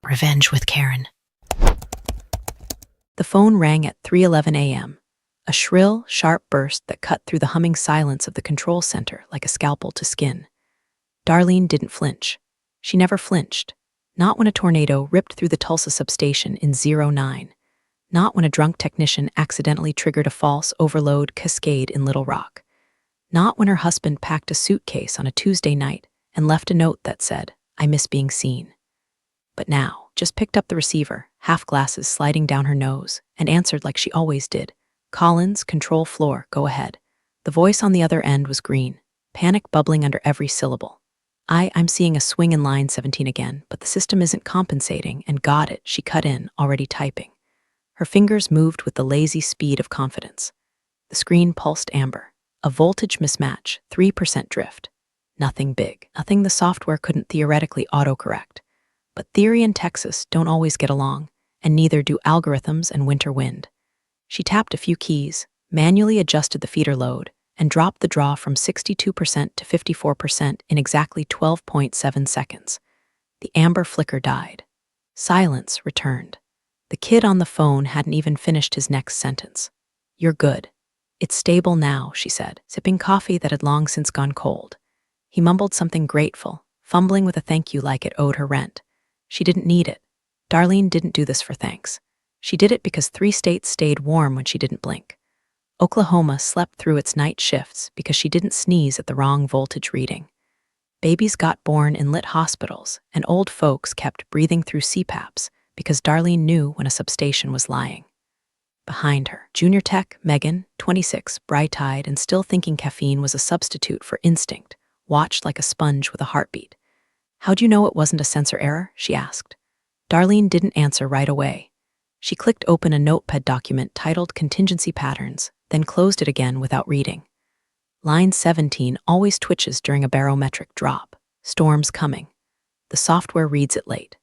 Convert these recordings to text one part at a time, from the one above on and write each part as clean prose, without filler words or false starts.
Revenge with Karen. The phone rang at 3:11 a.m., a shrill, sharp burst that cut through the humming silence of the control center like a scalpel to skin. Darlene didn't flinch. She never flinched. Not when a tornado ripped through the Tulsa substation in 09. Not when a drunk technician accidentally triggered a false overload cascade in Little Rock. Not when her husband packed a suitcase on a Tuesday night and left a note that said, "I miss being seen." But now, just picked up the receiver, half glasses sliding down her nose, and answered like she always did. "Collins, control floor, go ahead." The voice on the other end was green, panic bubbling under every syllable. I'm seeing a swing in line 17 again, but the system isn't compensating, and got it," she cut in, already typing. Her fingers moved with the lazy speed of confidence. The screen pulsed amber. A voltage mismatch, 3% drift. Nothing big, nothing the software couldn't theoretically autocorrect. But theory and Texas don't always get along, and neither do algorithms and winter wind. She tapped a few keys, manually adjusted the feeder load, and dropped the draw from 62% to 54% in exactly 12.7 seconds. The amber flicker died. Silence returned. The kid on the phone hadn't even finished his next sentence. "You're good. It's stable now," she said, sipping coffee that had long since gone cold. He mumbled something grateful, fumbling with a thank you like it owed her rent. She didn't need it. Darlene didn't do this for thanks. She did it because 3 states stayed warm when she didn't blink. Oklahoma slept through its night shifts because she didn't sneeze at the wrong voltage reading. Babies got born in lit hospitals, and old folks kept breathing through CPAPs because Darlene knew when a substation was lying. Behind her, junior tech Megan, 26, bright-eyed and still thinking caffeine was a substitute for instinct, watched like a sponge with a heartbeat. "How'd you know it wasn't a sensor error?" she asked. Darlene didn't answer right away. She clicked open a notepad document titled Contingency Patterns, then closed it again without reading. Line 17 always twitches during a barometric drop. Storm's coming. The software reads it late.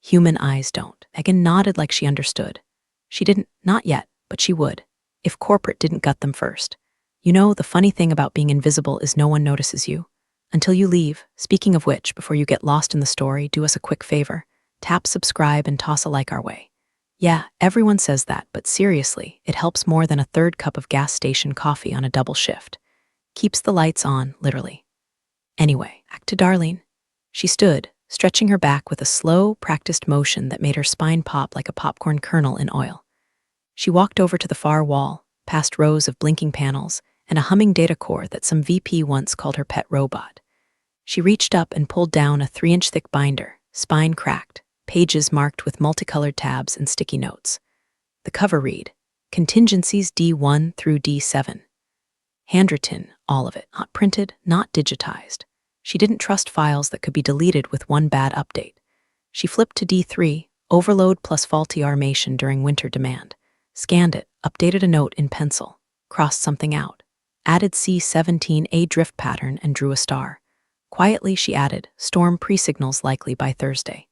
Human eyes don't. Megan nodded like she understood. She didn't, not yet, but she would, if corporate didn't gut them first. "You know, the funny thing about being invisible is no one notices you. Until you leave. Speaking of which, before you get lost in the story, do us a quick favor. Tap subscribe and toss a like our way." Yeah, everyone says that, but seriously, it helps more than a third cup of gas station coffee on a double shift. Keeps the lights on, literally. Anyway, back to Darlene. She stood, stretching her back with a slow, practiced motion that made her spine pop like a popcorn kernel in oil. She walked over to the far wall, past rows of blinking panels, and a humming data core that some VP once called her pet robot. She reached up and pulled down a 3-inch thick binder, spine cracked, pages marked with multicolored tabs and sticky notes. The cover read, "Contingencies D1 through D7. Handwritten, all of it, not printed, not digitized. She didn't trust files that could be deleted with one bad update. She flipped to D3, overload plus faulty armation during winter demand. Scanned it, updated a note in pencil, crossed something out, added C17A drift pattern and drew a star. Quietly she added, "Storm pre-signals likely by Thursday.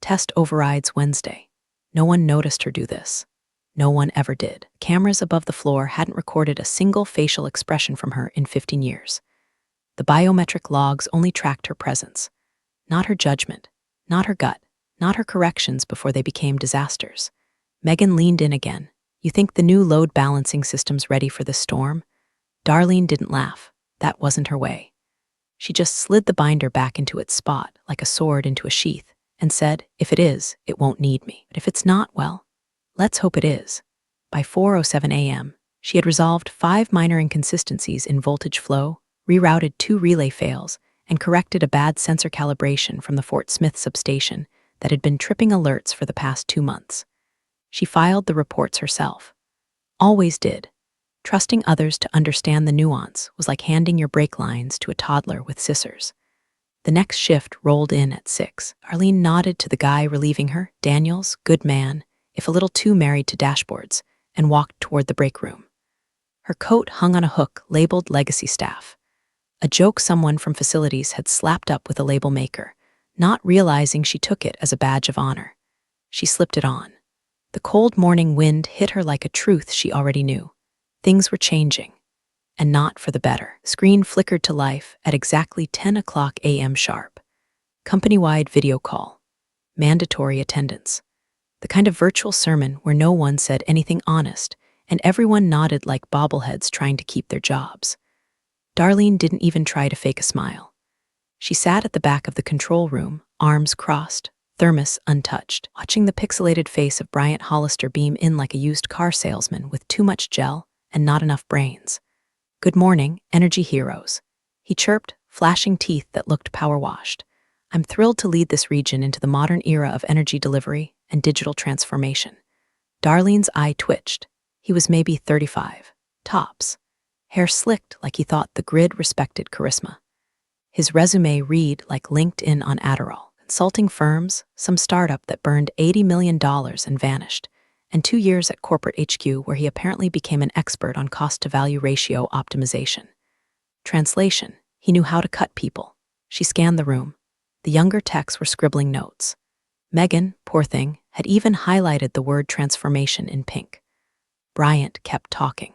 Test overrides Wednesday." No one noticed her do this. No one ever did. Cameras above the floor hadn't recorded a single facial expression from her in 15 years. The biometric logs only tracked her presence. Not her judgment, not her gut, not her corrections before they became disasters. Megan leaned in again. "You think the new load balancing system's ready for this storm?" Darlene didn't laugh. That wasn't her way. She just slid the binder back into its spot, like a sword into a sheath, and said, "If it is, it won't need me. But if it's not, well, let's hope it is." By 4:07 a.m., she had resolved 5 minor inconsistencies in voltage flow, rerouted 2 relay fails, and corrected a bad sensor calibration from the Fort Smith substation that had been tripping alerts for the past 2 months. She filed the reports herself. Always did. Trusting others to understand the nuance was like handing your brake lines to a toddler with scissors. The next shift rolled in at 6. Darlene nodded to the guy relieving her, Daniels, good man, if a little too married to dashboards, and walked toward the break room. Her coat hung on a hook labeled Legacy Staff, a joke someone from facilities had slapped up with a label maker, not realizing she took it as a badge of honor. She slipped it on. The cold morning wind hit her like a truth she already knew. Things were changing, and not for the better. The screen flickered to life at exactly 10 o'clock a.m. sharp. Company-wide video call. mandatory attendance. The kind of virtual sermon where no one said anything honest, and everyone nodded like bobbleheads trying to keep their jobs. Darlene didn't even try to fake a smile. She sat at the back of the control room, arms crossed, thermos untouched, watching the pixelated face of Bryant Hollister beam in like a used car salesman with too much gel and not enough brains. "Good morning, energy heroes," he chirped, flashing teeth that looked power-washed. "I'm thrilled to lead this region into the modern era of energy delivery and digital transformation." Darlene's eye twitched. He was maybe 35, tops. Hair slicked like he thought the grid respected charisma. His resume read like LinkedIn on Adderall. Consulting firms, some startup that burned $80 million and vanished, and 2 years at corporate HQ where he apparently became an expert on cost-to-value ratio optimization. Translation: he knew how to cut people. She scanned the room. The younger techs were scribbling notes. Megan, poor thing, had even highlighted the word transformation in pink. Bryant kept talking.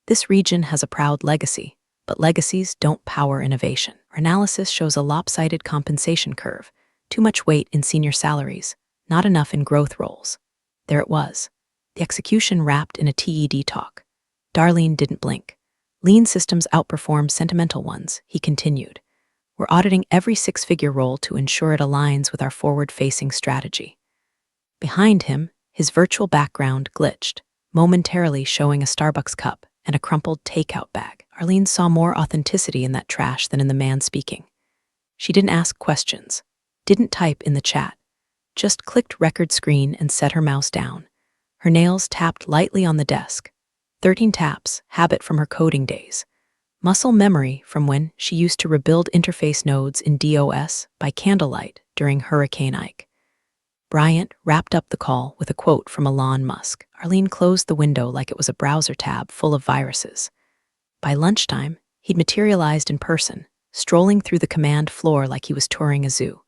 "This region has a proud legacy, but legacies don't power innovation. Our analysis shows a lopsided compensation curve, too much weight in senior salaries, not enough in growth roles." There it was, the execution wrapped in a TED talk. Darlene didn't blink. "Lean systems outperform sentimental ones," he continued. "We're auditing every six-figure role to ensure it aligns with our forward-facing strategy." Behind him, his virtual background glitched, momentarily showing a Starbucks cup and a crumpled takeout bag. Arlene saw more authenticity in that trash than in the man speaking. She didn't ask questions, didn't type in the chat, just clicked record screen and set her mouse down. Her nails tapped lightly on the desk. 13 taps, habit from her coding days. Muscle memory from when she used to rebuild interface nodes in DOS by candlelight during Hurricane Ike. Bryant wrapped up the call with a quote from Elon Musk. Arlene closed the window like it was a browser tab full of viruses. By lunchtime, he'd materialized in person, strolling through the command floor like he was touring a zoo.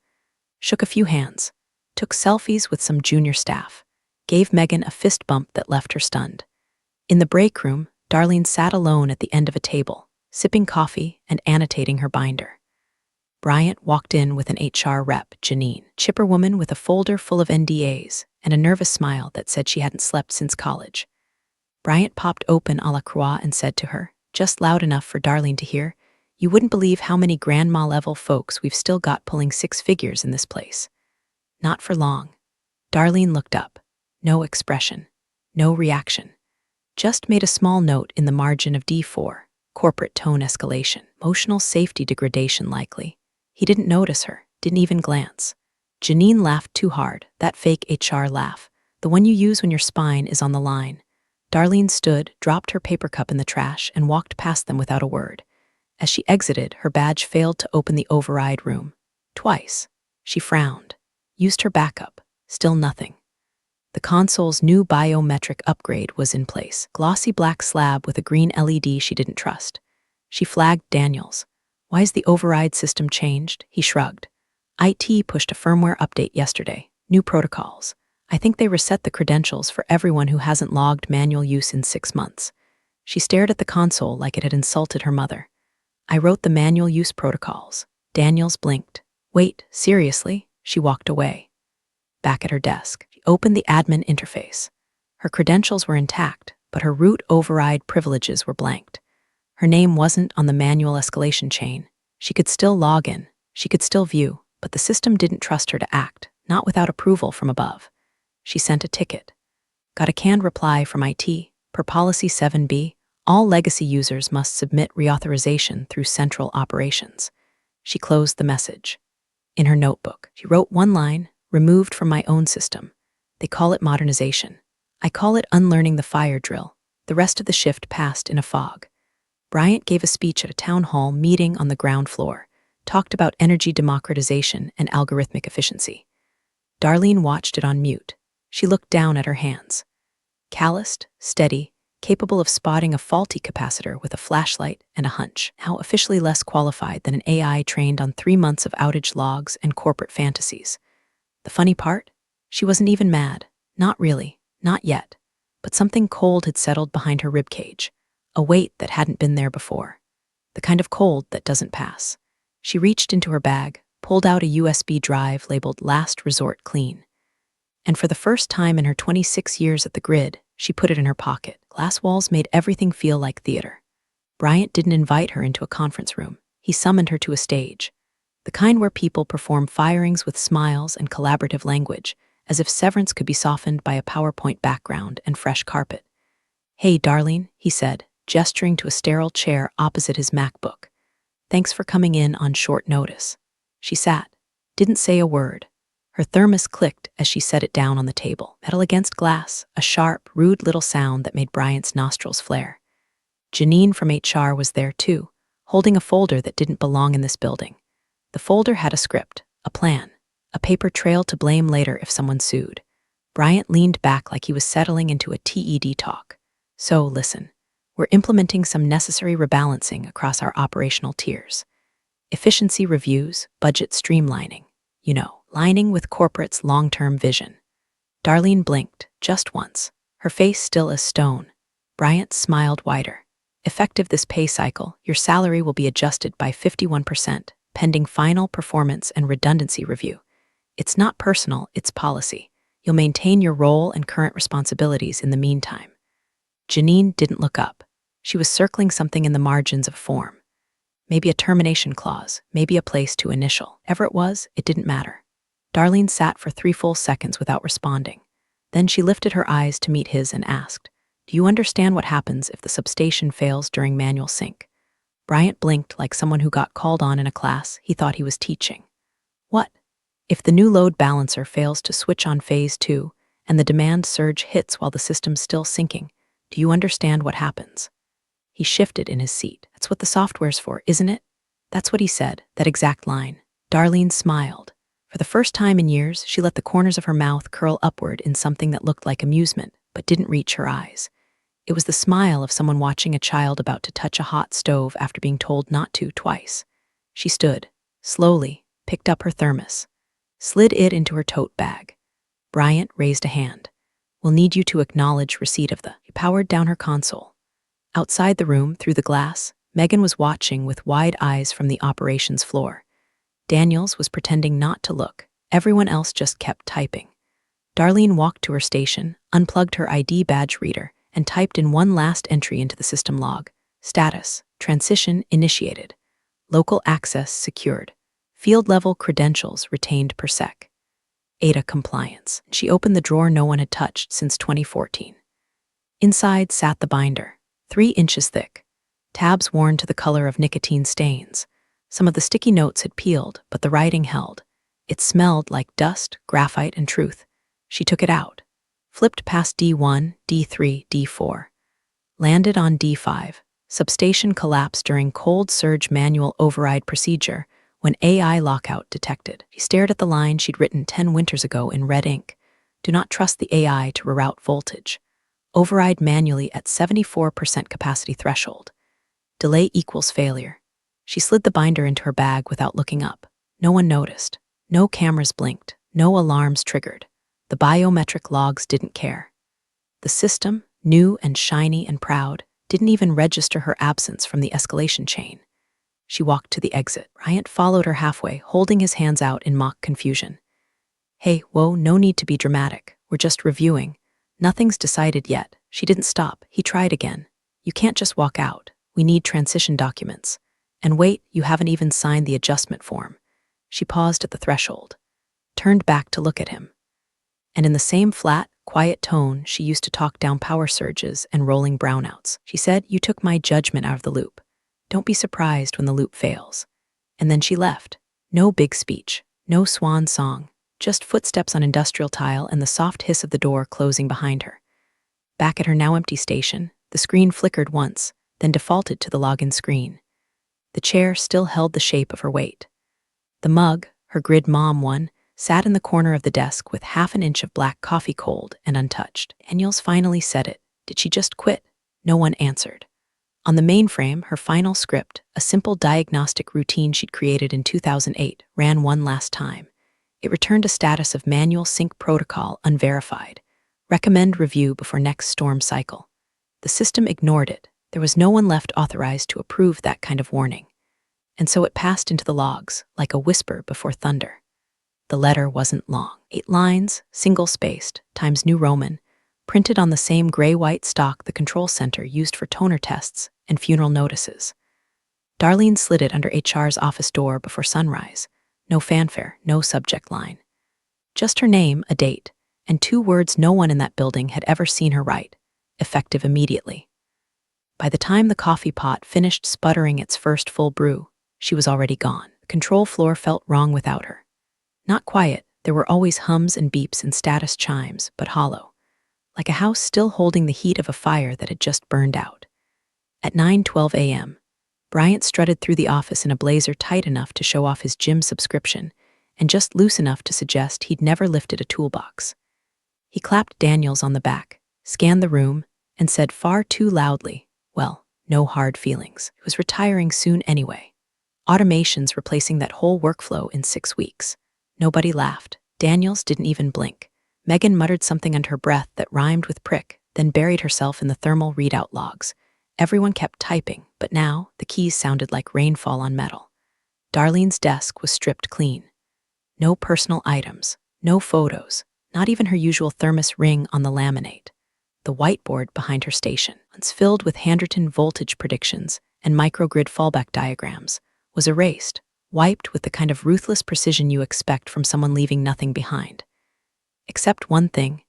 Shook a few hands, took selfies with some junior staff, gave Megan a fist bump that left her stunned. In the break room, Darlene sat alone at the end of a table, sipping coffee and annotating her binder. Bryant walked in with an HR rep, Janine, chipper woman with a folder full of NDAs and a nervous smile that said she hadn't slept since college. Bryant popped open a la croix and said to her, just loud enough for Darlene to hear, "You wouldn't believe how many grandma-level folks we've still got pulling six figures in this place." Not for long. Darlene looked up. No expression. No reaction. Just made a small note in the margin of D4, corporate tone escalation, emotional safety degradation likely. He didn't notice her, didn't even glance. Janine laughed too hard, that fake HR laugh, the one you use when your spine is on the line. Darlene stood, dropped her paper cup in the trash, and walked past them without a word. As she exited, her badge failed to open the override room. Twice. She frowned. Used her backup. Still nothing. The console's new biometric upgrade was in place. Glossy black slab with a green LED she didn't trust. She flagged Daniels. "Why's the override system changed?" He shrugged. "IT pushed a firmware update yesterday. New protocols. I think they reset the credentials for everyone who hasn't logged manual use in 6 months." She stared at the console like it had insulted her mother. "I wrote the manual use protocols." Daniels blinked. "Wait, seriously?" She walked away. Back at her desk, she opened the admin interface. Her credentials were intact, but her root override privileges were blanked. Her name wasn't on the manual escalation chain. She could still log in, she could still view, but the system didn't trust her to act, not without approval from above. She sent a ticket. Got a canned reply from IT. Per policy 7B, all legacy users must submit reauthorization through central operations. She closed the message. In her notebook, she wrote one line, "Removed from my own system. They call it modernization. I call it unlearning the fire drill." The rest of the shift passed in a fog. Bryant gave a speech at a town hall meeting on the ground floor, talked about energy democratization and algorithmic efficiency. Darlene watched it on mute. She looked down at her hands. Calloused, steady, capable of spotting a faulty capacitor with a flashlight and a hunch, now officially less qualified than an AI trained on 3 months of outage logs and corporate fantasies. The funny part? She wasn't even mad. Not really. Not yet. But something cold had settled behind her ribcage, a weight that hadn't been there before. The kind of cold that doesn't pass. She reached into her bag, pulled out a USB drive labeled "Last Resort Clean." And for the first time in her 26 years at the grid, she put it in her pocket. Glass walls made everything feel like theater. Bryant didn't invite her into a conference room. He summoned her to a stage, the kind where people perform firings with smiles and collaborative language, as if severance could be softened by a PowerPoint background and fresh carpet. "Hey, darling," he said, gesturing to a sterile chair opposite his MacBook. "Thanks for coming in on short notice." She sat, didn't say a word. Her thermos clicked as she set it down on the table. Metal against glass, a sharp, rude little sound that made Bryant's nostrils flare. Janine from HR was there too, holding a folder that didn't belong in this building. The folder had a script, a plan, a paper trail to blame later if someone sued. Bryant leaned back like he was settling into a TED talk. "So, listen, we're implementing some necessary rebalancing across our operational tiers. Efficiency reviews, budget streamlining, lining with corporate's long-term vision." Darlene blinked, just once, her face still as stone. Bryant smiled wider. "Effective this pay cycle, your salary will be adjusted by 51%, pending final performance and redundancy review. It's not personal, it's policy. You'll maintain your role and current responsibilities in the meantime." Janine didn't look up. She was circling something in the margins of form. Maybe a termination clause, maybe a place to initial. Ever it was, it didn't matter. Darlene sat for 3 full seconds without responding. Then she lifted her eyes to meet his and asked, "Do you understand what happens if the substation fails during manual sync?" Bryant blinked like someone who got called on in a class he thought he was teaching. "What? If the new load balancer fails to switch on phase 2 and the demand surge hits while the system's still syncing, do you understand what happens?" He shifted in his seat. "That's what the software's for, isn't it?" That's what he said, that exact line. Darlene smiled. For the first time in years, she let the corners of her mouth curl upward in something that looked like amusement, but didn't reach her eyes. It was the smile of someone watching a child about to touch a hot stove after being told not to twice. She stood, slowly, picked up her thermos, slid it into her tote bag. Bryant raised a hand. "We'll need you to acknowledge receipt of the..." He powered down her console. Outside the room, through the glass, Megan was watching with wide eyes from the operations floor. Daniels was pretending not to look. Everyone else just kept typing. Darlene walked to her station, unplugged her ID badge reader, and typed in one last entry into the system log. Status: transition initiated. Local access secured. Field-level credentials retained per sec. ADA compliance. She opened the drawer no one had touched since 2014. Inside sat the binder, 3 inches thick. Tabs worn to the color of nicotine stains. Some of the sticky notes had peeled, but the writing held. It smelled like dust, graphite, and truth. She took it out, flipped past D1, D3, D4. Landed on D5. Substation collapse during cold surge manual override procedure when AI lockout detected. She stared at the line she'd written 10 winters ago in red ink. "Do not trust the AI to reroute voltage. Override manually at 74% capacity threshold. Delay equals failure." She slid the binder into her bag without looking up. No one noticed. No cameras blinked. No alarms triggered. The biometric logs didn't care. The system, new and shiny and proud, didn't even register her absence from the escalation chain. She walked to the exit. Bryant followed her halfway, holding his hands out in mock confusion. "Hey, whoa, no need to be dramatic. We're just reviewing. Nothing's decided yet." She didn't stop. He tried again. "You can't just walk out. We need transition documents. And wait, you haven't even signed the adjustment form." She paused at the threshold, turned back to look at him. And in the same flat, quiet tone she used to talk down power surges and rolling brownouts, she said, "You took my judgment out of the loop. Don't be surprised when the loop fails." And then she left. No big speech, no swan song, just footsteps on industrial tile and the soft hiss of the door closing behind her. Back at her now empty station, the screen flickered once, then defaulted to the login screen. The chair still held the shape of her weight. The mug, her grid mom one, sat in the corner of the desk with half an inch of black coffee cold and untouched. Daniels finally said it. Did she just quit? No one answered. On the mainframe, her final script, a simple diagnostic routine she'd created in 2008, ran one last time. It returned a status of manual sync protocol unverified. Recommend review before next storm cycle. The system ignored it. There was no one left authorized to approve that kind of warning. And so it passed into the logs, like a whisper before thunder. The letter wasn't long. 8 lines, single-spaced, times New Roman, printed on the same gray-white stock the control center used for toner tests and funeral notices. Darlene slid it under HR's office door before sunrise. No fanfare, no subject line. Just her name, a date, and 2 words no one in that building had ever seen her write, effective immediately. By the time the coffee pot finished sputtering its first full brew, she was already gone. The control floor felt wrong without her. Not quiet, there were always hums and beeps and status chimes, but hollow, like a house still holding the heat of a fire that had just burned out. At 9:12 a.m., Bryant strutted through the office in a blazer tight enough to show off his gym subscription and just loose enough to suggest he'd never lifted a toolbox. He clapped Daniels on the back, scanned the room, and said far too loudly, well, no hard feelings. He was retiring soon anyway. Automations replacing that whole workflow in 6 weeks. Nobody laughed. Daniels didn't even blink. Megan muttered something under her breath that rhymed with prick, then buried herself in the thermal readout logs. Everyone kept typing, but now the keys sounded like rainfall on metal. Darlene's desk was stripped clean. No personal items, no photos, not even her usual thermos ring on the laminate. The whiteboard behind her station, once filled with handwritten voltage predictions and microgrid fallback diagrams, was erased, wiped with the kind of ruthless precision you expect from someone leaving nothing behind. Except one thing.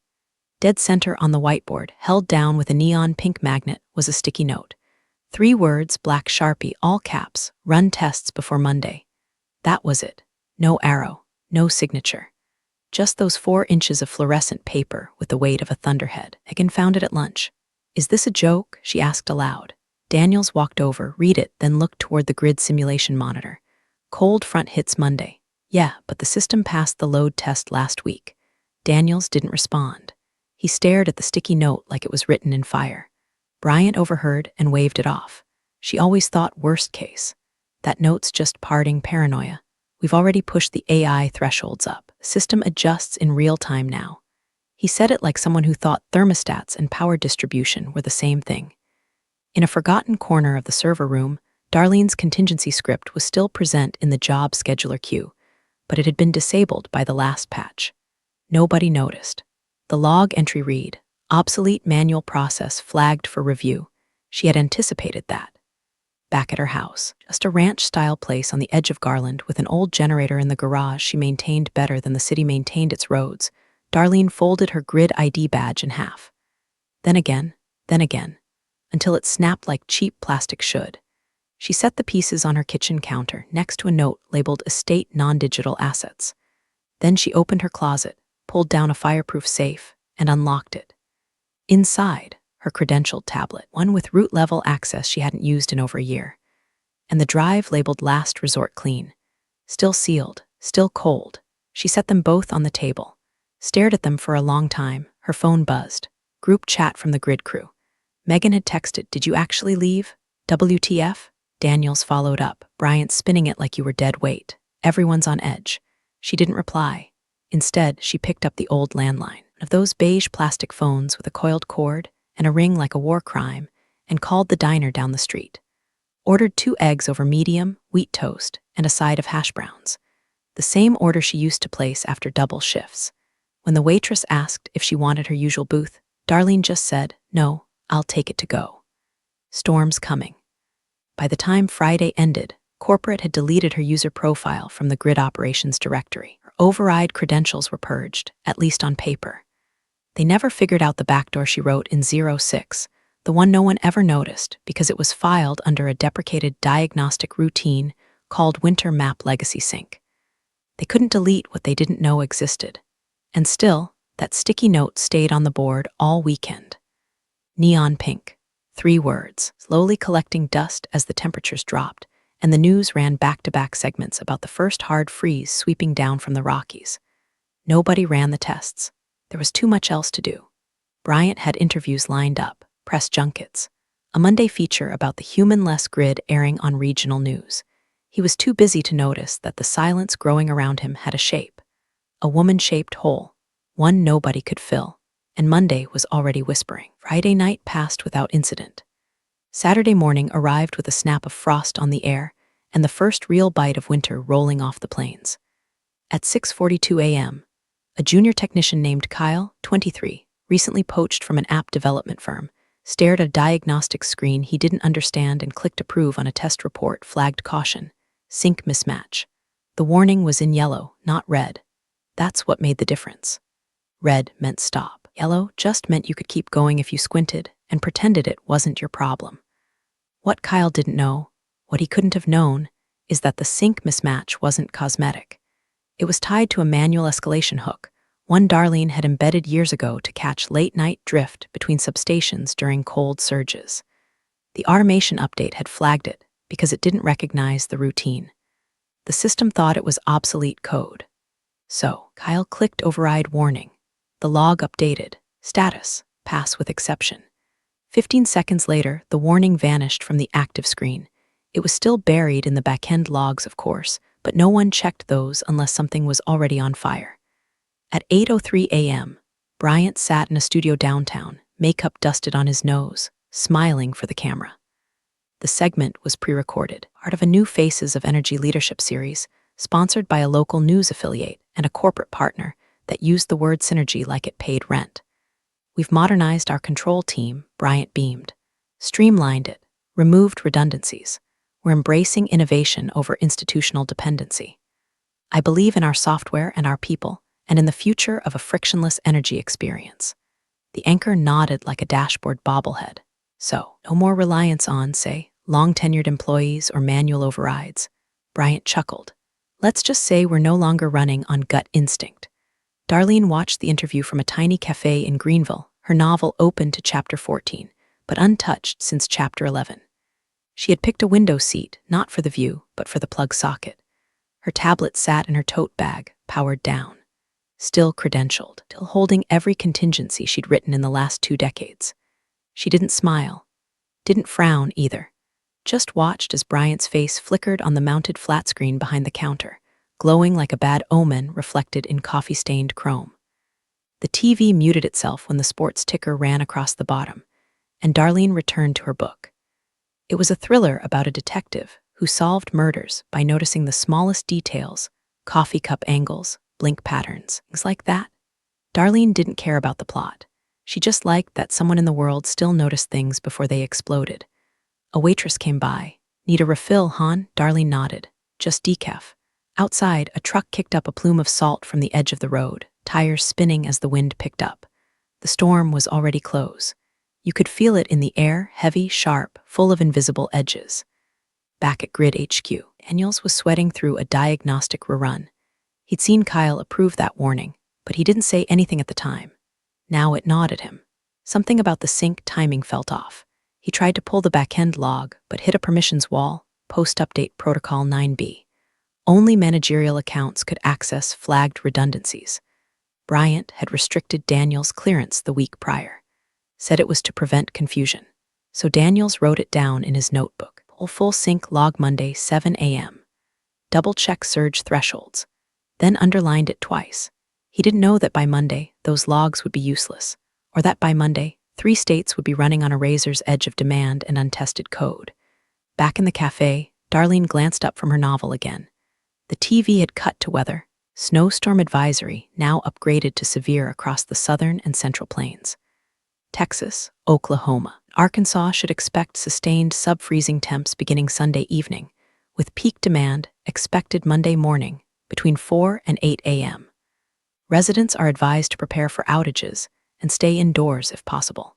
Dead center on the whiteboard, held down with a neon pink magnet, was a sticky note. 3 words, black Sharpie, all caps, run tests before Monday. That was it. No arrow, no signature. Just those 4 inches of fluorescent paper with the weight of a thunderhead. Megan found it at lunch. Is this a joke? She asked aloud. Daniels walked over, read it, then looked toward the grid simulation monitor. Cold front hits Monday. Yeah, but the system passed the load test last week. Daniels didn't respond. He stared at the sticky note like it was written in fire. Bryant overheard and waved it off. She always thought worst case. That note's just parting paranoia. We've already pushed the AI thresholds up. The system adjusts in real time now. He said it like someone who thought thermostats and power distribution were the same thing. In a forgotten corner of the server room, Darlene's contingency script was still present in the job scheduler queue, but it had been disabled by the last patch. Nobody noticed. The log entry read, obsolete manual process flagged for review. She had anticipated that. Back at her house, just a ranch-style place on the edge of Garland with an old generator in the garage she maintained better than the city maintained its roads, Darlene folded her grid ID badge in half. Then again, until it snapped like cheap plastic should. She set the pieces on her kitchen counter next to a note labeled Estate Non-Digital Assets. Then she opened her closet, pulled down a fireproof safe, and unlocked it. Inside, her credentialed tablet, one with root-level access she hadn't used in over a year, and the drive labeled Last Resort Clean. Still sealed, still cold. She set them both on the table, stared at them for a long time. Her phone buzzed. Group chat from the grid crew. Megan had texted, "Did you actually leave? WTF?" Daniels followed up, Bryant spinning it like you were dead weight. Everyone's on edge. She didn't reply. Instead, she picked up the old landline, one of those beige plastic phones with a coiled cord and a ring like a war crime, and called the diner down the street. Ordered 2 eggs over medium, wheat toast, and a side of hash browns. The same order she used to place after double shifts. When the waitress asked if she wanted her usual booth, Darlene just said, "No, I'll take it to go." Storm's coming. By the time Friday ended, corporate had deleted her user profile from the grid operations directory. Her override credentials were purged, at least on paper. They never figured out the backdoor she wrote in 06, the one no one ever noticed because it was filed under a deprecated diagnostic routine called Winter Map Legacy Sync. They couldn't delete what they didn't know existed. And still, that sticky note stayed on the board all weekend. Neon pink. 3 words, slowly collecting dust as the temperatures dropped, and the news ran back-to-back segments about the first hard freeze sweeping down from the Rockies. Nobody ran the tests. There was too much else to do. Bryant had interviews lined up, press junkets, a Monday feature about the human-less grid airing on regional news. He was too busy to notice that the silence growing around him had a shape, a woman-shaped hole, one nobody could fill, and Monday was already whispering. Friday night passed without incident. Saturday morning arrived with a snap of frost on the air and the first real bite of winter rolling off the plains. At 6:42 a.m., a junior technician named Kyle, 23, recently poached from an app development firm, stared at a diagnostic screen he didn't understand and clicked approve on a test report flagged caution, sync mismatch. The warning was in yellow, not red. That's what made the difference. Red meant stop. Yellow just meant you could keep going if you squinted and pretended it wasn't your problem. What Kyle didn't know, what he couldn't have known, is that the sync mismatch wasn't cosmetic. It was tied to a manual escalation hook, one Darlene had embedded years ago to catch late-night drift between substations during cold surges. The automation update had flagged it because it didn't recognize the routine. The system thought it was obsolete code. So, Kyle clicked override warning. The log updated. Status, pass with exception. 15 seconds later, the warning vanished from the active screen. It was still buried in the backend logs, of course, but no one checked those unless something was already on fire. At 8:03 a.m., Bryant sat in a studio downtown, makeup dusted on his nose, smiling for the camera. The segment was pre-recorded, part of a new Faces of Energy Leadership series, sponsored by a local news affiliate and a corporate partner that used the word synergy like it paid rent. We've modernized our control team, Bryant beamed, streamlined it, removed redundancies. We're embracing innovation over institutional dependency. I believe in our software and our people, and in the future of a frictionless energy experience. The anchor nodded like a dashboard bobblehead. So, no more reliance on, say, long-tenured employees or manual overrides. Bryant chuckled. Let's just say we're no longer running on gut instinct. Darlene watched the interview from a tiny cafe in Greenville, her novel open to chapter 14, but untouched since chapter 11. She had picked a window seat, not for the view, but for the plug socket. Her tablet sat in her tote bag, powered down. Still credentialed, still holding every contingency she'd written in the last 2 decades. She didn't smile, didn't frown either, just watched as Bryant's face flickered on the mounted flat screen behind the counter, glowing like a bad omen reflected in coffee-stained chrome. The TV muted itself when the sports ticker ran across the bottom, and Darlene returned to her book. It was a thriller about a detective who solved murders by noticing the smallest details, coffee cup angles, blink patterns, things like that. Darlene didn't care about the plot. She just liked that someone in the world still noticed things before they exploded. A waitress came by. Need a refill, hon? Darlene nodded. Just decaf. Outside, a truck kicked up a plume of salt from the edge of the road, tires spinning as the wind picked up. The storm was already close. You could feel it in the air, heavy, sharp, full of invisible edges. Back at Grid HQ, Daniels was sweating through a diagnostic rerun. He'd seen Kyle approve that warning, but he didn't say anything at the time. Now it gnawed at him. Something about the sync timing felt off. He tried to pull the backend log, but hit a permissions wall, post-update protocol 9b. Only managerial accounts could access flagged redundancies. Bryant had restricted Daniels' clearance the week prior, said it was to prevent confusion. So Daniels wrote it down in his notebook. Pull full sync log Monday, 7 a.m. Double-check surge thresholds. Then underlined it twice. He didn't know that by Monday, those logs would be useless, or that by Monday, 3 states would be running on a razor's edge of demand and untested code. Back in the cafe, Darlene glanced up from her novel again. The TV had cut to weather. Snowstorm advisory, now upgraded to severe across the southern and central plains. Texas, Oklahoma, Arkansas should expect sustained sub-freezing temps beginning Sunday evening, with peak demand expected Monday morning between 4 and 8 a.m. Residents are advised to prepare for outages and stay indoors if possible.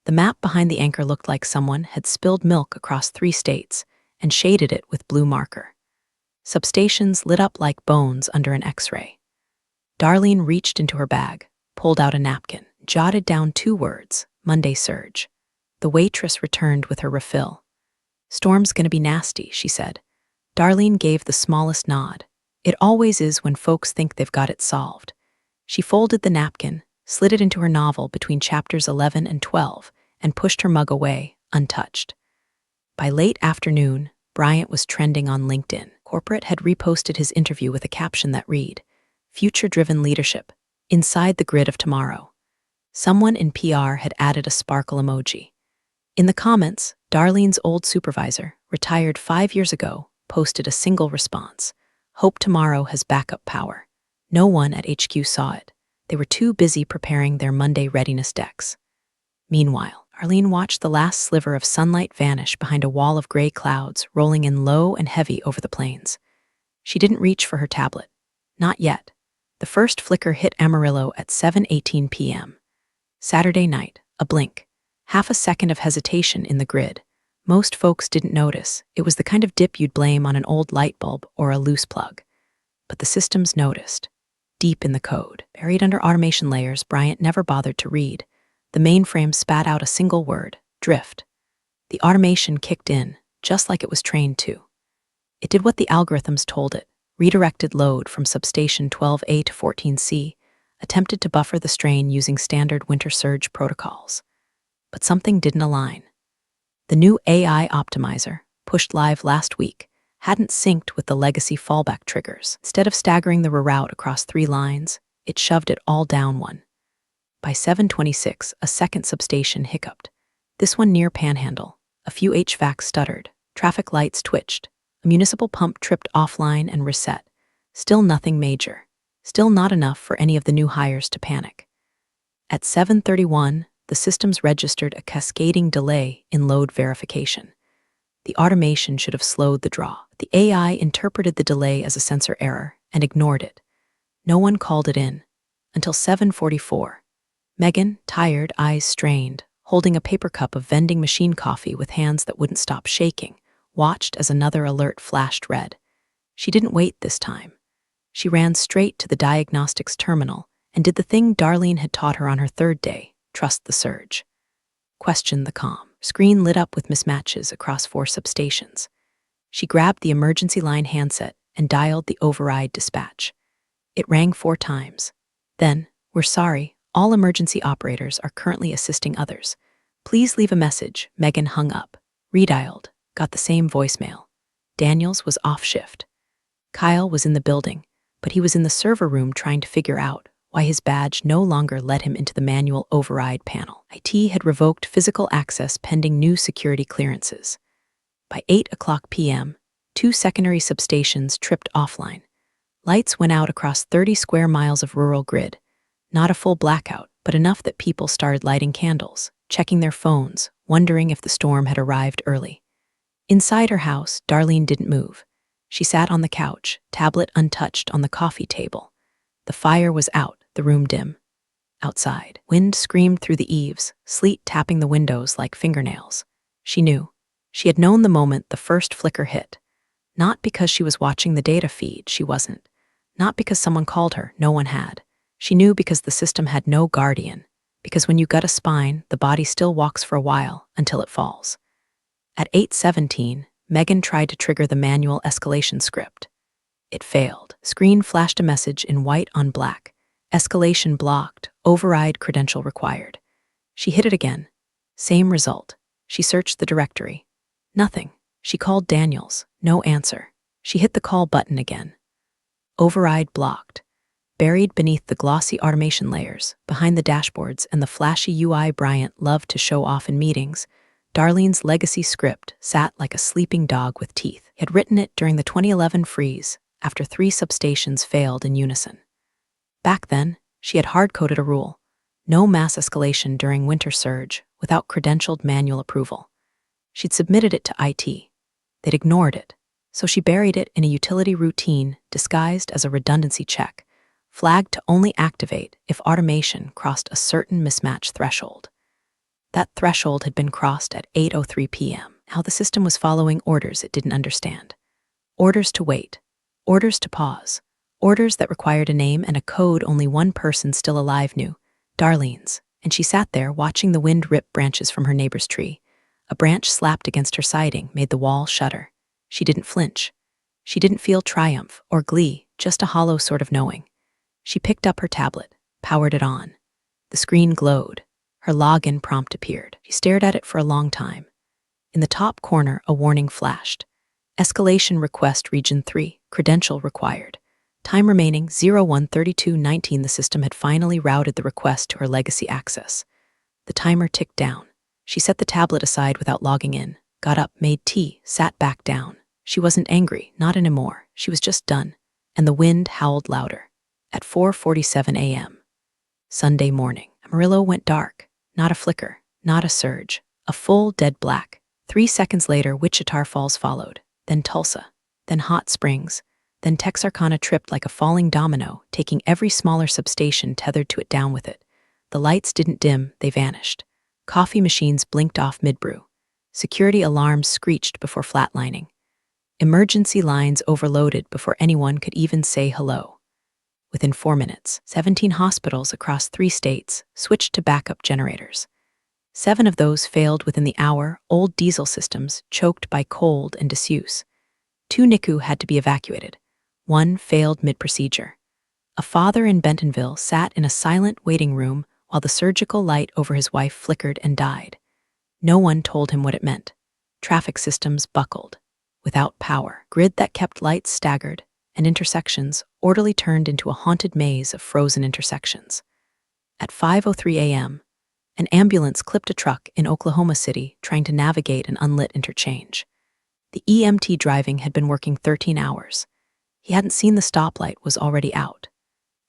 The map behind the anchor looked like someone had spilled milk across 3 states and shaded it with blue marker. Substations lit up like bones under an X-ray. Darlene reached into her bag, pulled out a napkin, jotted down 2 words, Monday surge. The waitress returned with her refill. Storm's gonna be nasty, she said. Darlene gave the smallest nod. It always is when folks think they've got it solved. She folded the napkin, slid it into her novel between chapters 11 and 12, and pushed her mug away, untouched. By late afternoon, Bryant was trending on LinkedIn. Corporate had reposted his interview with a caption that read, "Future-driven leadership, inside the grid of tomorrow." Someone in PR had added a sparkle emoji. In the comments, Darlene's old supervisor, retired 5 years ago, posted a single response. Hope tomorrow has backup power. No one at HQ saw it. They were too busy preparing their Monday readiness decks. Meanwhile, Arlene watched the last sliver of sunlight vanish behind a wall of gray clouds rolling in low and heavy over the plains. She didn't reach for her tablet. Not yet. The first flicker hit Amarillo at 7:18 p.m. Saturday night, a blink. Half a second of hesitation in the grid. Most folks didn't notice. It was the kind of dip you'd blame on an old light bulb or a loose plug. But the systems noticed. Deep in the code, buried under automation layers Bryant never bothered to read, the mainframe spat out a single word: drift. The automation kicked in, just like it was trained to. It did what the algorithms told it, redirected load from substation 12A to 14C, attempted to buffer the strain using standard winter surge protocols. But something didn't align. The new AI optimizer, pushed live last week, hadn't synced with the legacy fallback triggers. Instead of staggering the reroute across 3 lines, it shoved it all down one. By 7:26, a second substation hiccuped. This one near Panhandle. A few HVACs stuttered. Traffic lights twitched. A municipal pump tripped offline and reset. Still nothing major. Still not enough for any of the new hires to panic. At 7:31, the systems registered a cascading delay in load verification. The automation should have slowed the draw. The AI interpreted the delay as a sensor error and ignored it. No one called it in. Until 7:44. Megan, tired, eyes strained, holding a paper cup of vending machine coffee with hands that wouldn't stop shaking, watched as another alert flashed red. She didn't wait this time. She ran straight to the diagnostics terminal and did the thing Darlene had taught her on her 3rd day: trust the surge. Question the comm. Screen lit up with mismatches across 4 substations. She grabbed the emergency line handset and dialed the override dispatch. It rang 4 times. Then, "We're sorry, all emergency operators are currently assisting others. Please leave a message." Megan hung up, redialed, got the same voicemail. Daniels was off shift. Kyle was in the building, but he was in the server room trying to figure out why his badge no longer let him into the manual override panel. IT had revoked physical access pending new security clearances. By 8:00 p.m., 2 secondary substations tripped offline. Lights went out across 30 square miles of rural grid. Not a full blackout, but enough that people started lighting candles, checking their phones, wondering if the storm had arrived early. Inside her house, Darlene didn't move. She sat on the couch, tablet untouched on the coffee table. The fire was out, the room dim. Outside, wind screamed through the eaves, sleet tapping the windows like fingernails. She knew. She had known the moment the first flicker hit. Not because she was watching the data feed, she wasn't. Not because someone called her, no one had. She knew because the system had no guardian. Because when you gut a spine, the body still walks for a while until it falls. At 8:17, Megan tried to trigger the manual escalation script. It failed. Screen flashed a message in white on black. Escalation blocked, override credential required. She hit it again. Same result. She searched the directory. Nothing. She called Daniels. No answer. She hit the call button again. Override blocked. Buried beneath the glossy automation layers, behind the dashboards and the flashy UI Bryant loved to show off in meetings, Darlene's legacy script sat like a sleeping dog with teeth. He had written it during the 2011 freeze, after 3 substations failed in unison. Back then, she had hard-coded a rule: no mass escalation during winter surge without credentialed manual approval. She'd submitted it to IT. They'd ignored it, so she buried it in a utility routine disguised as a redundancy check, flagged to only activate if automation crossed a certain mismatch threshold. That threshold had been crossed at 8:03 p.m. How the system was following orders it didn't understand. Orders to wait. Orders to pause. Orders that required a name and a code only one person still alive knew, Darlene's, and she sat there watching the wind rip branches from her neighbor's tree. A branch slapped against her siding made the wall shudder. She didn't flinch. She didn't feel triumph or glee, just a hollow sort of knowing. She picked up her tablet, powered it on. The screen glowed. Her login prompt appeared. She stared at it for a long time. In the top corner, a warning flashed. Escalation request region 3, credential required. Time remaining 01:32:19. The system had finally routed the request to her legacy access. The timer ticked down. She set the tablet aside without logging in, got up, made tea, sat back down. She wasn't angry, not anymore. She was just done. and the wind howled louder. At 4:47 a.m. Sunday morning, Amarillo went dark. Not a flicker, not a surge, a full dead black. 3 seconds later, Wichita Falls followed, then Tulsa, then Hot Springs, then Texarkana tripped like a falling domino, taking every smaller substation tethered to it down with it. The lights didn't dim, they vanished. Coffee machines blinked off mid-brew. Security alarms screeched before flatlining. Emergency lines overloaded before anyone could even say hello. Within 4 minutes, 17 hospitals across 3 states switched to backup generators. 7 of those failed within the hour, old diesel systems choked by cold and disuse. 2 NICU had to be evacuated. 1 failed mid-procedure. A father in Bentonville sat in a silent waiting room while the surgical light over his wife flickered and died. No one told him what it meant. Traffic systems buckled. Without power, grid that kept lights staggered, and intersections orderly turned into a haunted maze of frozen intersections. At 5:03 a.m., an ambulance clipped a truck in Oklahoma City trying to navigate an unlit interchange. The EMT driving had been working 13 hours. He hadn't seen the stoplight was already out.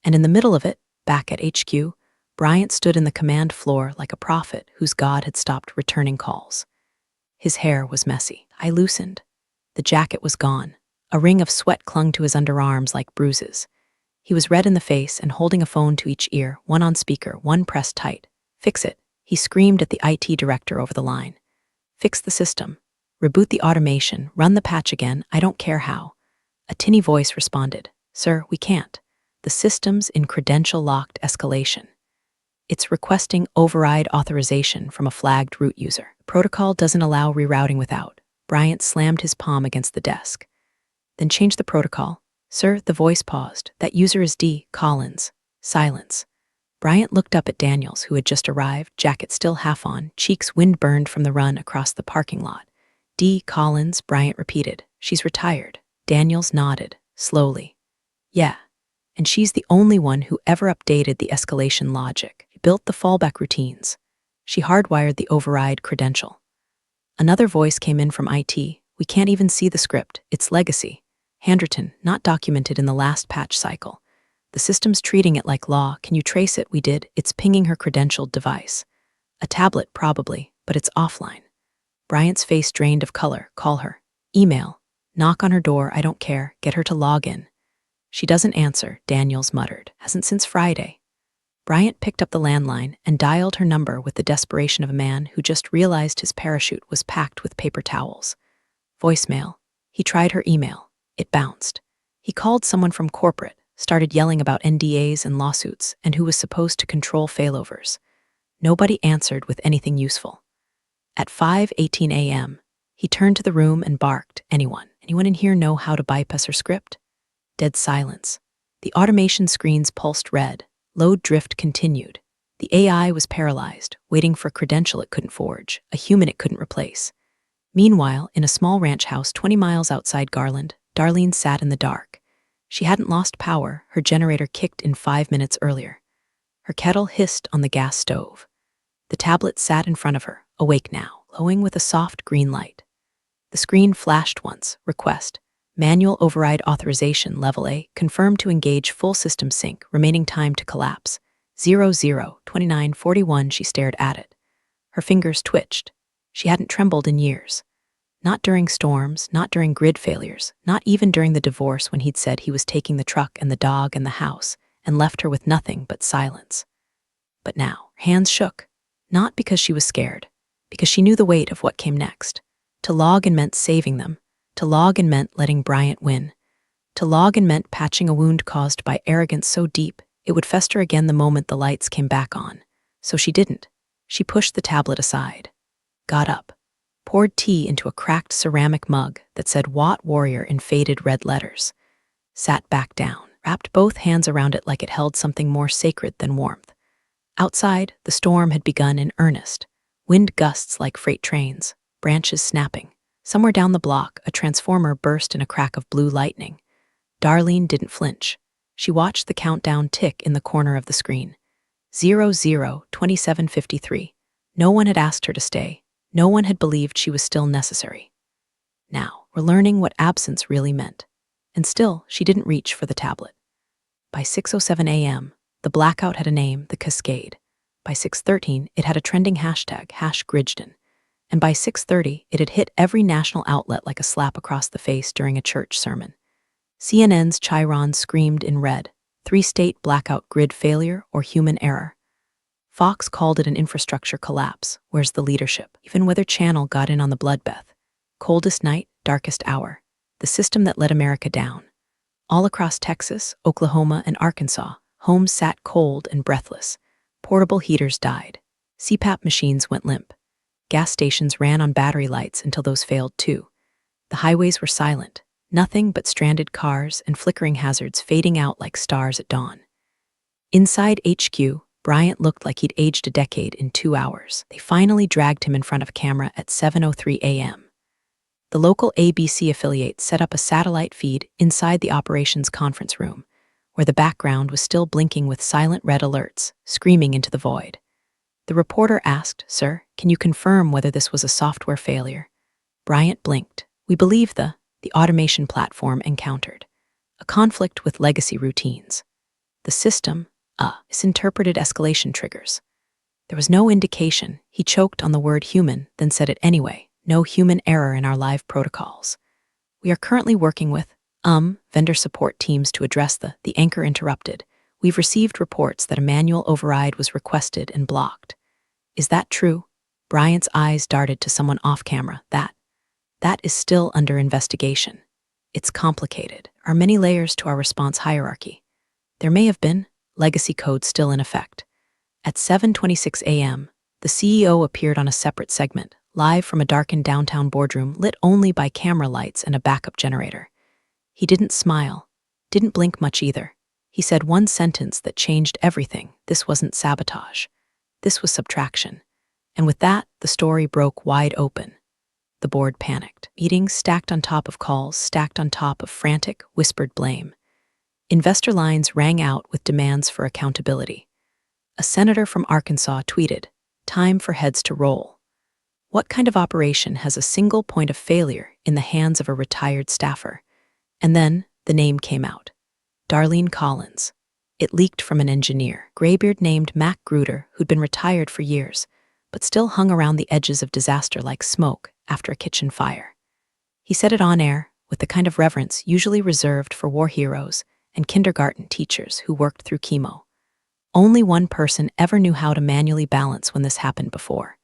And in the middle of it, back at HQ, Bryant stood in the command floor like a prophet whose God had stopped returning calls. His hair was messy. I loosened. The jacket was gone. A ring of sweat clung to his underarms like bruises. He was red in the face and holding a phone to each ear, one on speaker, one pressed tight. "Fix it," he screamed at the IT director over the line. "Fix the system. Reboot the automation. Run the patch again. I don't care how." A tinny voice responded, "Sir, we can't. The system's in credential-locked escalation. It's requesting override authorization from a flagged root user. Protocol doesn't allow rerouting without." Bryant slammed his palm against the desk. "Then change the protocol." "Sir," the voice paused. "That user is D. Collins." Silence. Bryant looked up at Daniels, who had just arrived, jacket still half on, cheeks wind-burned from the run across the parking lot. "D. Collins," Bryant repeated. "She's retired." Daniels nodded, slowly. "Yeah. And she's the only one who ever updated the escalation logic, built the fallback routines. She hardwired the override credential." Another voice came in from IT. "We can't even see the script. It's legacy. Handwritten, not documented in the last patch cycle. The system's treating it like law. Can you trace it?" "We did. It's pinging her credentialed device." "A tablet, probably, but it's offline." Bryant's face drained of color. "Call her. Email. Knock on her door. I don't care. Get her to log in." "She doesn't answer," Daniels muttered. "Hasn't since Friday." Bryant picked up the landline and dialed her number with the desperation of a man who just realized his parachute was packed with paper towels. Voicemail. He tried her email. It bounced. He called someone from corporate, started yelling about NDAs and lawsuits, and who was supposed to control failovers. Nobody answered with anything useful. At 5:18 a.m., he turned to the room and barked, "Anyone? Anyone in here know how to bypass her script?" Dead silence. The automation screens pulsed red. Load drift continued. The AI was paralyzed, waiting for a credential it couldn't forge, a human it couldn't replace. Meanwhile, in a small ranch house 20 miles outside Garland, Darlene sat in the dark. She hadn't lost power. Her generator kicked in 5 minutes earlier. Her kettle hissed on the gas stove. The tablet sat in front of her, awake now, glowing with a soft green light. The screen flashed once. Request. Manual override authorization level A, confirmed to engage full system sync, remaining time to collapse. 00:29:41. She stared at it. Her fingers twitched. She hadn't trembled in years. Not during storms, not during grid failures, not even during the divorce when he'd said he was taking the truck and the dog and the house and left her with nothing but silence. But now, her hands shook. Not because she was scared, because she knew the weight of what came next. To log in meant saving them. To log in meant letting Bryant win. To log in meant patching a wound caused by arrogance so deep it would fester again the moment the lights came back on. So she didn't. She pushed the tablet aside. Got up. Poured tea into a cracked ceramic mug that said Watt Warrior in faded red letters. Sat back down, wrapped both hands around it like it held something more sacred than warmth. Outside, the storm had begun in earnest. Wind gusts like freight trains, branches snapping. Somewhere down the block, a transformer burst in a crack of blue lightning. Darlene didn't flinch. She watched the countdown tick in the corner of the screen. 00:27:53. No one had asked her to stay. No one had believed she was still necessary. Now, we're learning what absence really meant. and still she didn't reach for the tablet. By 6:07 a.m., the blackout had a name, the Cascade. By 6:13, it had a trending hashtag, #Gridgen. And by 6:30, it had hit every national outlet like a slap across the face during a church sermon. CNN's Chiron screamed in red, 3-state blackout, grid failure or human error. Fox called it an infrastructure collapse. Where's the leadership? Even Weather Channel got in on the bloodbath. Coldest night, darkest hour. The system that let America down. All across Texas, Oklahoma, and Arkansas, homes sat cold and breathless. Portable heaters died. CPAP machines went limp. Gas stations ran on battery lights until those failed too. The highways were silent, nothing but stranded cars and flickering hazards fading out like stars at dawn. Inside HQ, Bryant looked like he'd aged a decade in 2 hours. They finally dragged him in front of a camera at 7:03 a.m. The local ABC affiliate set up a satellite feed inside the operations conference room, where the background was still blinking with silent red alerts, screaming into the void. The reporter asked, "Sir, can you confirm whether this was a software failure?" Bryant blinked. "We believe the automation platform encountered a conflict with legacy routines. The system, misinterpreted escalation triggers." There was no indication. He choked on the word human, then said it anyway. "No human error in our live protocols. We are currently working with, vendor support teams to address the anchor interrupted. We've received reports that a manual override was requested and blocked." "Is that true?" Bryant's eyes darted to someone off camera. That is still under investigation. It's complicated. Are many layers to our response hierarchy. There may have been legacy code still in effect. At 7:26 a.m., the CEO appeared on a separate segment, live from a darkened downtown boardroom lit only by camera lights and a backup generator. He didn't smile, didn't blink much either. He said one sentence that changed everything. This wasn't sabotage. This was subtraction. And with that, the story broke wide open. The board panicked. Meetings stacked on top of calls, stacked on top of frantic, whispered blame. Investor lines rang out with demands for accountability. A senator from Arkansas tweeted, "Time for heads to roll." What kind of operation has a single point of failure in the hands of a retired staffer? And then the name came out. Darlene Collins. It leaked from an engineer, graybeard named Mac Gruder, who'd been retired for years, but still hung around the edges of disaster like smoke after a kitchen fire. He said it on air with the kind of reverence usually reserved for war heroes and kindergarten teachers who worked through chemo. Only one person ever knew how to manually balance when this happened before.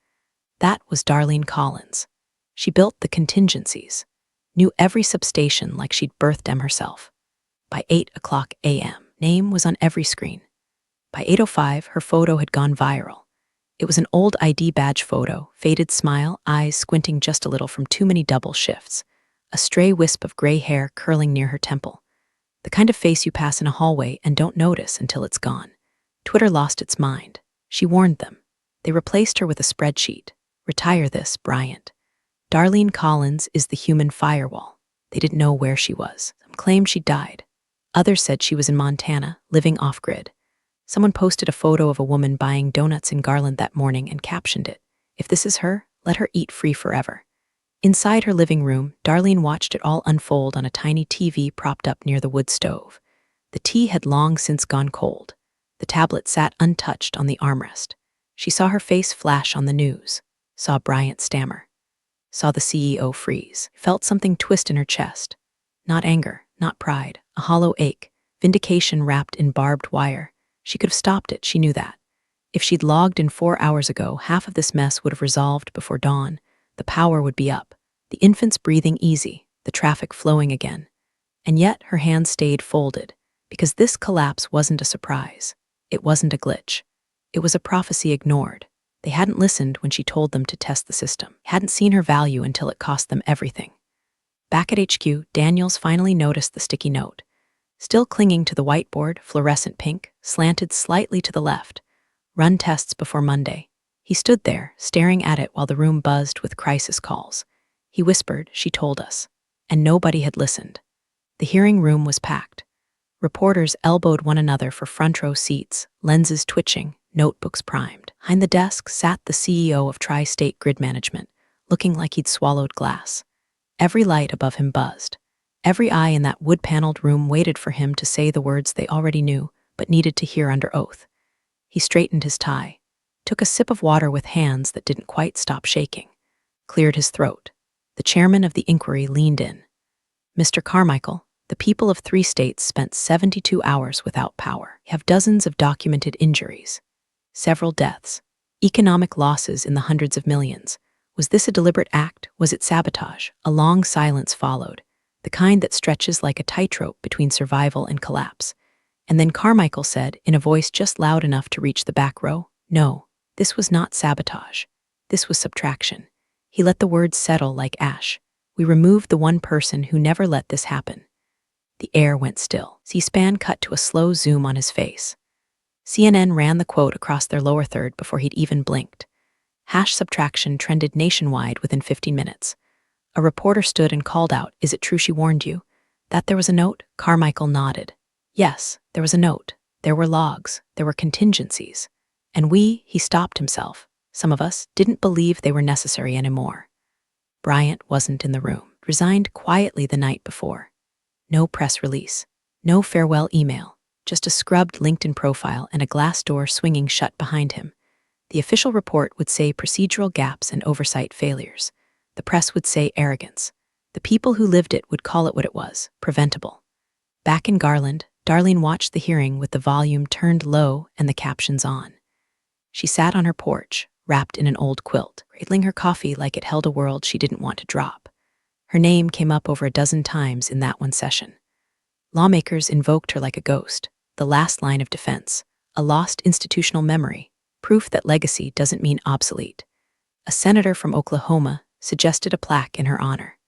That was Darlene Collins. She built the contingencies, knew every substation like she'd birthed them herself. By 8:00 a.m., name was on every screen. By 8:05, her photo had gone viral. It was an old ID badge photo, faded smile, eyes squinting just a little from too many double shifts, a stray wisp of gray hair curling near her temple. The kind of face you pass in a hallway and don't notice until it's gone. Twitter lost its mind. She warned them. They replaced her with a spreadsheet. "Retire this, Bryant. Darlene Collins is the human firewall." They didn't know where she was. Some claimed she died. Others said she was in Montana, living off-grid. Someone posted a photo of a woman buying donuts in Garland that morning and captioned it, "If this is her, let her eat free forever." Inside her living room, Darlene watched it all unfold on a tiny TV propped up near the wood stove. The tea had long since gone cold. The tablet sat untouched on the armrest. She saw her face flash on the news, saw Bryant stammer, saw the CEO freeze, felt something twist in her chest. Not anger, not pride, a hollow ache, vindication wrapped in barbed wire. She could have stopped it, she knew that. If she'd logged in 4 hours ago, half of this mess would have resolved before dawn. The power would be up, the infants breathing easy, the traffic flowing again. And yet her hands stayed folded, because this collapse wasn't a surprise. It wasn't a glitch. It was a prophecy ignored. They hadn't listened when she told them to test the system, hadn't seen her value until it cost them everything. Back at HQ, Daniels finally noticed the sticky note. Still clinging to the whiteboard, fluorescent pink, slanted slightly to the left. "Run tests before Monday." He stood there, staring at it while the room buzzed with crisis calls. He whispered, "She told us." And nobody had listened. The hearing room was packed. Reporters elbowed one another for front-row seats, lenses twitching, notebooks primed. Behind the desk sat the CEO of Tri-State Grid Management, looking like he'd swallowed glass. Every light above him buzzed. Every eye in that wood-paneled room waited for him to say the words they already knew, but needed to hear under oath. He straightened his tie, took a sip of water with hands that didn't quite stop shaking, cleared his throat. The chairman of the inquiry leaned in. "Mr. Carmichael, the people of 3 states spent 72 hours without power. We have dozens of documented injuries, several deaths, economic losses in the hundreds of millions. Was this a deliberate act? Was it sabotage?" A long silence followed, the kind that stretches like a tightrope between survival and collapse. And then Carmichael said, in a voice just loud enough to reach the back row, "No, this was not sabotage. This was subtraction." He let the words settle like ash. "We removed the one person who never let this happen." The air went still. C-SPAN cut to a slow zoom on his face. CNN ran the quote across their lower third before he'd even blinked. #subtraction trended nationwide within 15 minutes. A reporter stood and called out, "Is it true she warned you that there was a note?" Carmichael nodded. "Yes, there was a note. There were logs. There were contingencies. And he stopped himself. Some of us didn't believe they were necessary anymore." Bryant wasn't in the room. Resigned quietly the night before. No press release. No farewell email. Just a scrubbed LinkedIn profile and a glass door swinging shut behind him. The official report would say procedural gaps and oversight failures. The press would say arrogance. The people who lived it would call it what it was, preventable. Back in Garland, Darlene watched the hearing with the volume turned low and the captions on. She sat on her porch, wrapped in an old quilt, cradling her coffee like it held a world she didn't want to drop. Her name came up over a dozen times in that one session. Lawmakers invoked her like a ghost, the last line of defense, a lost institutional memory, proof that legacy doesn't mean obsolete. A senator from Oklahoma suggested a plaque in her honor.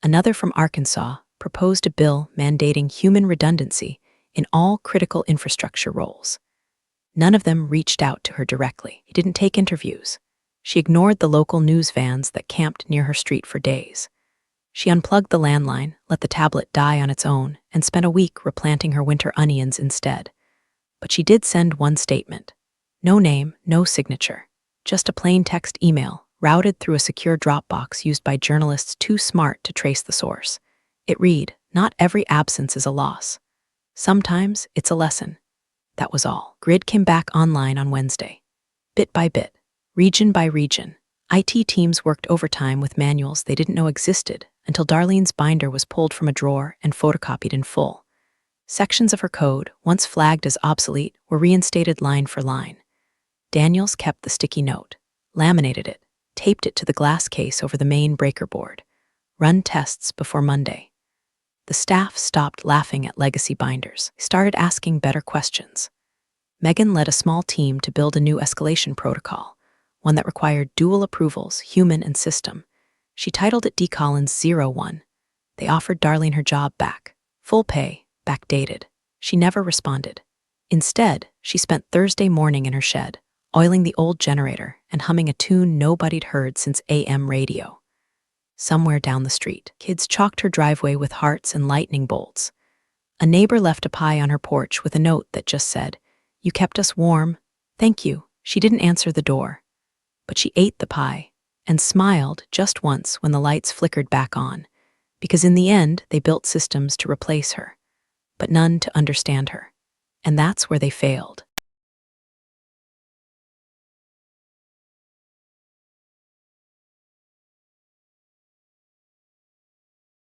Another from Arkansas proposed a bill mandating human redundancy in all critical infrastructure roles. None of them reached out to her directly. He didn't take interviews. She ignored the local news vans that camped near her street for days. She unplugged the landline, let the tablet die on its own, and spent a week replanting her winter onions instead. But she did send one statement. No name, no signature. Just a plain text email, routed through a secure Dropbox used by journalists too smart to trace the source. It read, "Not every absence is a loss. Sometimes it's a lesson." That was all. Grid came back online on Wednesday. Bit by bit, region by region, IT teams worked overtime with manuals they didn't know existed until Darlene's binder was pulled from a drawer and photocopied in full. Sections of her code, once flagged as obsolete, were reinstated line for line. Daniels kept the sticky note, laminated it, taped it to the glass case over the main breaker board. Run tests before Monday. The staff stopped laughing at legacy binders. They started asking better questions. Megan led a small team to build a new escalation protocol, one that required dual approvals, human and system. She titled it D. Collins 01. They offered Darlene her job back. Full pay, backdated. She never responded. Instead, she spent Thursday morning in her shed, oiling the old generator and humming a tune nobody'd heard since AM radio. Somewhere down the street, kids chalked her driveway with hearts and lightning bolts. A neighbor left a pie on her porch with a note that just said, "You kept us warm. Thank you." She didn't answer the door, but she ate the pie and smiled just once when the lights flickered back on, because in the end they built systems to replace her, but none to understand her. And that's where they failed.